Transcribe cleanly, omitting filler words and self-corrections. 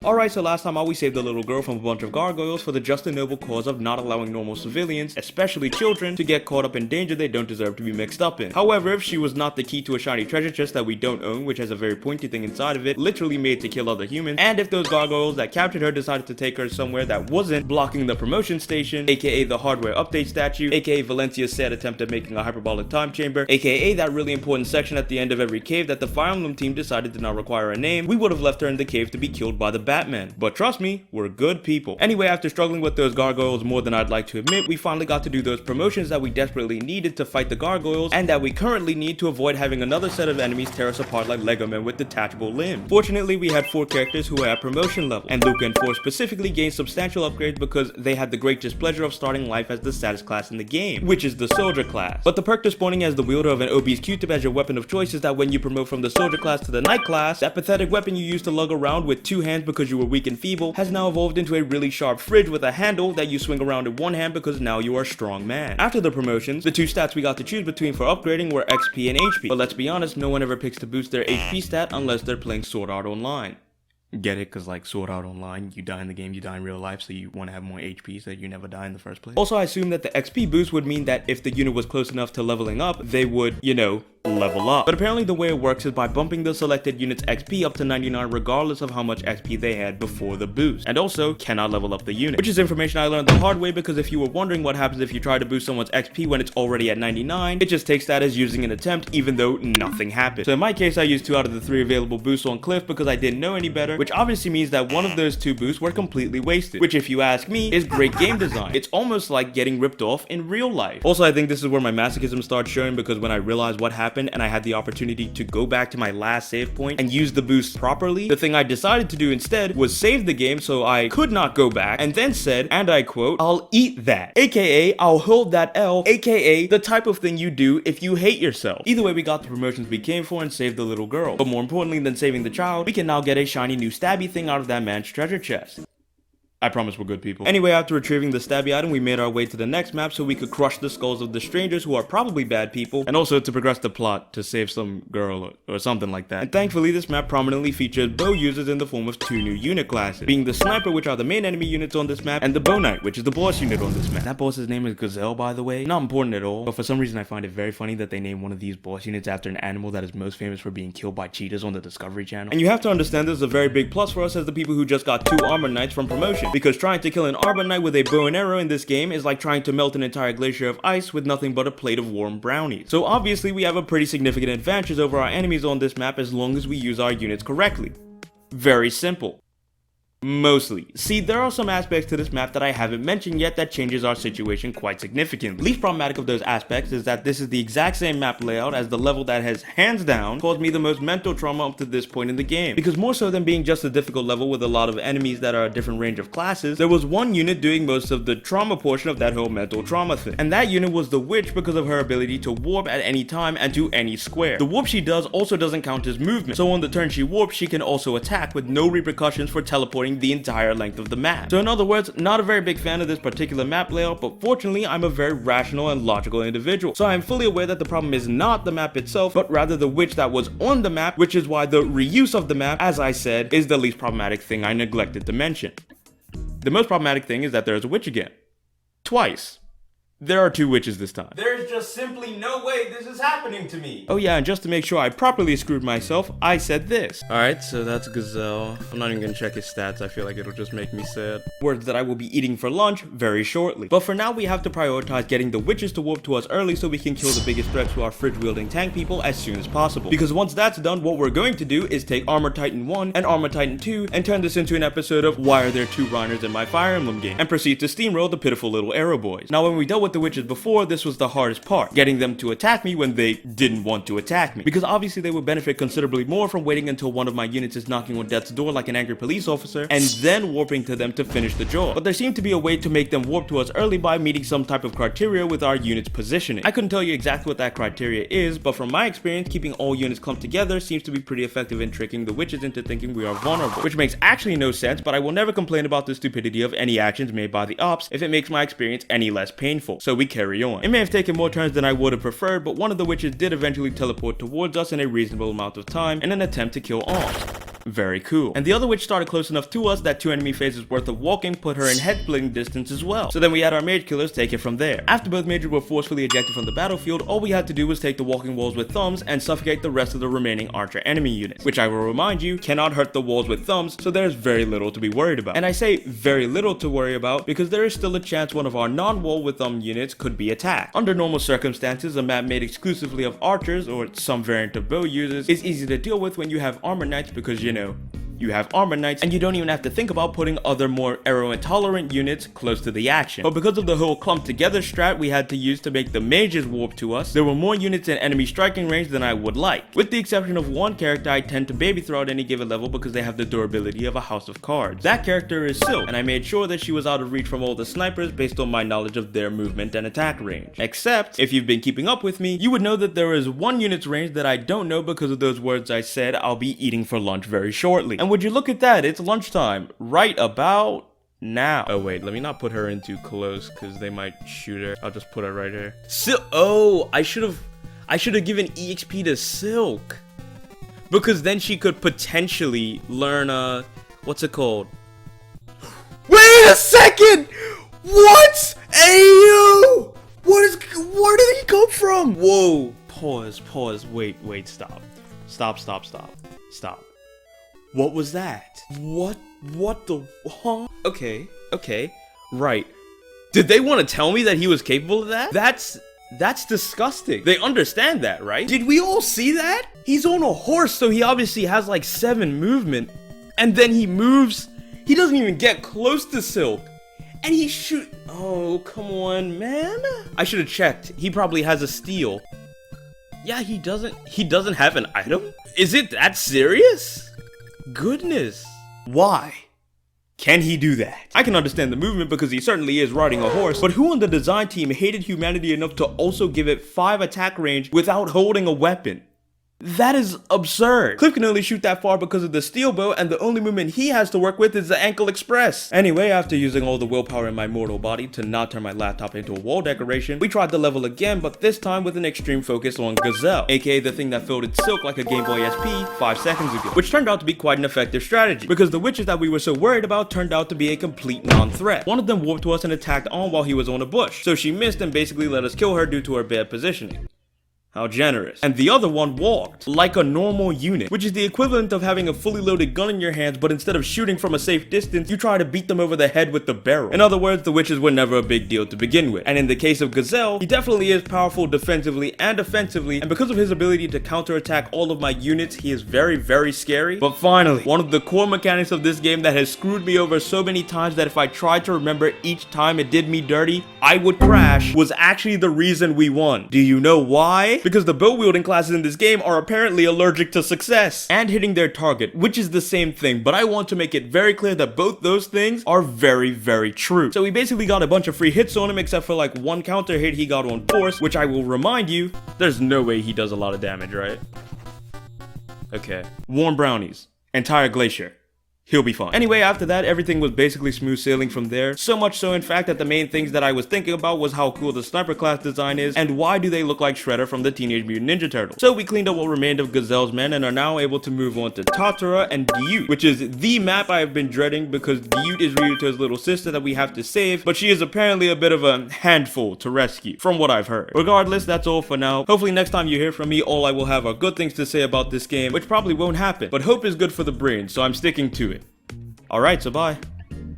Alright, so last time out we saved a little girl from a bunch of gargoyles for the just and noble cause of not allowing normal civilians, especially children, to get caught up in danger they don't deserve to be mixed up in. However, if she was not the key to a shiny treasure chest that we don't own, which has a very pointy thing inside of it, literally made to kill other humans, and if those gargoyles that captured her decided to take her somewhere that wasn't blocking the promotion station, aka the hardware update statue, aka Valencia's sad attempt at making a hyperbolic time chamber, aka that really important section at the end of every cave that the Fire Emblem team decided did not require a name, we would have left her in the cave to be killed by the Batman. But trust me, we're good people. Anyway, after struggling with those gargoyles more than I'd like to admit, we finally got to do those promotions that we desperately needed to fight the gargoyles, and that we currently need to avoid having another set of enemies tear us apart like Lego men with detachable limbs. Fortunately, we had 4 characters who were at promotion level, and Luca and 4 specifically gained substantial upgrades because they had the great displeasure of starting life as the saddest class in the game, which is the soldier class. But the perk to spawning as the wielder of an obese Q-tip as your weapon of choice is that when you promote from the soldier class to the knight class, that pathetic weapon you used to lug around with 2 hands because you were weak and feeble has now evolved into a really sharp fridge with a handle that you swing around in one hand because now you are a strong man. After the promotions, the 2 stats we got to choose between for upgrading were XP and HP, but let's be honest, no one ever picks to boost their HP stat unless they're playing Sword Art Online. Get it? Cause like Sword Art Online, you die in the game, you die in real life, so you want to have more HP so that you never die in the first place. Also, I assume that the XP boost would mean that if the unit was close enough to leveling up, they would, you know, level up. But apparently the way it works is by bumping the selected unit's XP up to 99 regardless of how much XP they had before the boost. And also, cannot level up the unit. Which is information I learned the hard way because if you were wondering what happens if you try to boost someone's XP when it's already at 99, it just takes that as using an attempt even though nothing happened. So in my case, I used 2 out of the 3 available boosts on Cliff because I didn't know any better, which obviously means that one of those 2 boosts were completely wasted. Which if you ask me, is great game design. It's almost like getting ripped off in real life. Also, I think this is where my masochism starts showing because when I realized what happened and I had the opportunity to go back to my last save point and use the boost properly, the thing I decided to do instead was save the game so I could not go back, and then said, and I quote, "I'll eat that," aka I'll hold that L, aka the type of thing you do if you hate yourself. Either way, we got the promotions we came for and saved the little girl. But more importantly than saving the child, we can now get a shiny new stabby thing out of that man's treasure chest. I promise we're good people. Anyway, after retrieving the stabby item, we made our way to the next map so we could crush the skulls of the strangers who are probably bad people, and also to progress the plot to save some girl or something like that. And thankfully, this map prominently features bow users in the form of 2 new unit classes, being the sniper, which are the main enemy units on this map, and the bow knight, which is the boss unit on this map. That boss's name is Gazelle, by the way. Not important at all, but for some reason I find it very funny that they named one of these boss units after an animal that is most famous for being killed by cheetahs on the Discovery Channel. And you have to understand this is a very big plus for us as the people who just got 2 armor knights from promotion, because trying to kill an armor knight with a bow and arrow in this game is like trying to melt an entire glacier of ice with nothing but a plate of warm brownies. So obviously we have a pretty significant advantage over our enemies on this map as long as we use our units correctly. Very simple. Mostly. See, there are some aspects to this map that I haven't mentioned yet that changes our situation quite significantly. Least problematic of those aspects is that this is the exact same map layout as the level that has hands down caused me the most mental trauma up to this point in the game. Because more so than being just a difficult level with a lot of enemies that are a different range of classes, there was one unit doing most of the trauma portion of that whole mental trauma thing. And that unit was the witch because of her ability to warp at any time and to any square. The warp she does also doesn't count as movement, so on the turn she warps she can also attack with no repercussions for teleporting the entire length of the map. So in other words, not a very big fan of this particular map layout, but fortunately I'm a very rational and logical individual, so I am fully aware that the problem is not the map itself, but rather the witch that was on the map, which is why the reuse of the map, as I said, is the least problematic thing I neglected to mention. The most problematic thing is that there is a witch again. Twice. There are 2 witches this time. There's just simply no way this is happening to me. Oh yeah, and just to make sure I properly screwed myself, I said this. Alright, so that's Gazelle. I'm not even gonna check his stats, I feel like it'll just make me sad. Words that I will be eating for lunch very shortly. But for now, we have to prioritize getting the witches to warp to us early so we can kill the biggest threats to our fridge-wielding tank people as soon as possible. Because once that's done, what we're going to do is take Armor Titan 1 and Armor Titan 2 and turn this into an episode of Why Are There 2 Rhiners in My Fire Emblem Game? And proceed to steamroll the pitiful little arrow boys. Now when we dealt with the witches before, this was the hardest part, getting them to attack me when they didn't want to attack me, because obviously they would benefit considerably more from waiting until one of my units is knocking on death's door like an angry police officer and then warping to them to finish the job. But there seemed to be a way to make them warp to us early by meeting some type of criteria with our unit's positioning. I couldn't tell you exactly what that criteria is, but from my experience, keeping all units clumped together seems to be pretty effective in tricking the witches into thinking we are vulnerable, which makes actually no sense, but I will never complain about the stupidity of any actions made by the ops if it makes my experience any less painful. So we carry on. It may have taken more turns than I would have preferred, but one of the witches did eventually teleport towards us in a reasonable amount of time in an attempt to kill Arms. very cool. And the other witch started close enough to us that 2 enemy phases worth of walking put her in head splitting distance as well. So then we had our mage killers take it from there. After both mages were forcefully ejected from the battlefield, all we had to do was take the walking walls with thumbs and suffocate the rest of the remaining archer enemy units, which I will remind you cannot hurt the walls with thumbs, so there's very little to be worried about. And I say very little to worry about because there is still a chance one of our non-wall with thumb units could be attacked. Under normal circumstances, a map made exclusively of archers or some variant of bow users is easy to deal with when you have armor knights because, you know, you have armor knights and you don't even have to think about putting other more arrow intolerant units close to the action. But because of the whole clump together strat we had to use to make the mages warp to us, there were more units in enemy striking range than I would like. With the exception of one character I tend to baby throw at any given level because they have the durability of a house of cards. That character is Silk, and I made sure that she was out of reach from all the snipers based on my knowledge of their movement and attack range. Except, if you've been keeping up with me, you would know that there is one unit's range that I don't know because of those words I said I'll be eating for lunch very shortly. And would you look at that, it's lunchtime, right about now. Oh wait, let me not put her in too close because they might shoot her. I'll just put her right here. Oh, I should have given EXP to Silk. Because then she could potentially learn, what's it called? Wait a second! What? Ayo! Where did he come from? Whoa, pause, wait, stop. Stop. What was that? What the, huh? Okay, right. Did they want to tell me that he was capable of that? That's disgusting. They understand that, right? Did we all see that? He's on a horse, so he obviously has like 7 movement. And then he moves, he doesn't even get close to Silk. And he shoot, oh, come on, man. I should have checked. He probably has a steal. Yeah, he doesn't have an item? Is it that serious? Goodness. Why can he do that? I can understand the movement because he certainly is riding a horse, but who on the design team hated humanity enough to also give it 5 attack range without holding a weapon? That is absurd. Cliff can only shoot that far because of the steel bow, and the only movement he has to work with is the ankle express. Anyway, after using all the willpower in my mortal body to not turn my laptop into a wall decoration, we tried the level again, but this time with an extreme focus on Gazelle, aka the thing that folded Silk like a Game Boy SP 5 seconds ago, which turned out to be quite an effective strategy, because the witches that we were so worried about turned out to be a complete non-threat. One of them warped to us and attacked on while he was on a bush, so she missed and basically let us kill her due to her bad positioning. How generous. And the other one walked like a normal unit, which is the equivalent of having a fully loaded gun in your hands, but instead of shooting from a safe distance, you try to beat them over the head with the barrel. In other words, the witches were never a big deal to begin with. And in the case of Gazelle, he definitely is powerful defensively and offensively, and because of his ability to counterattack all of my units, he is very, very scary. But finally, one of the core mechanics of this game that has screwed me over so many times that if I tried to remember each time it did me dirty, I would crash, was actually the reason we won. Do you know why? Because the bow wielding classes in this game are apparently allergic to success and hitting their target, which is the same thing, but I want to make it very clear that both those things are very, very true. So we basically got a bunch of free hits on him except for like one counter hit he got on force, which I will remind you, there's no way he does a lot of damage, right? Okay. Warm brownies. Entire glacier. He'll be fine. Anyway, after that, everything was basically smooth sailing from there. So much so, in fact, that the main things that I was thinking about was how cool the sniper class design is, and why do they look like Shredder from the Teenage Mutant Ninja Turtles. So we cleaned up what remained of Gazelle's men and are now able to move on to Tatara and Dyut, which is the map I have been dreading because Dyut is Ryuto's little sister that we have to save, but she is apparently a bit of a handful to rescue, from what I've heard. Regardless, that's all for now. Hopefully next time you hear from me, all I will have are good things to say about this game, which probably won't happen, but hope is good for the brain, so I'm sticking to it. Alright, so bye.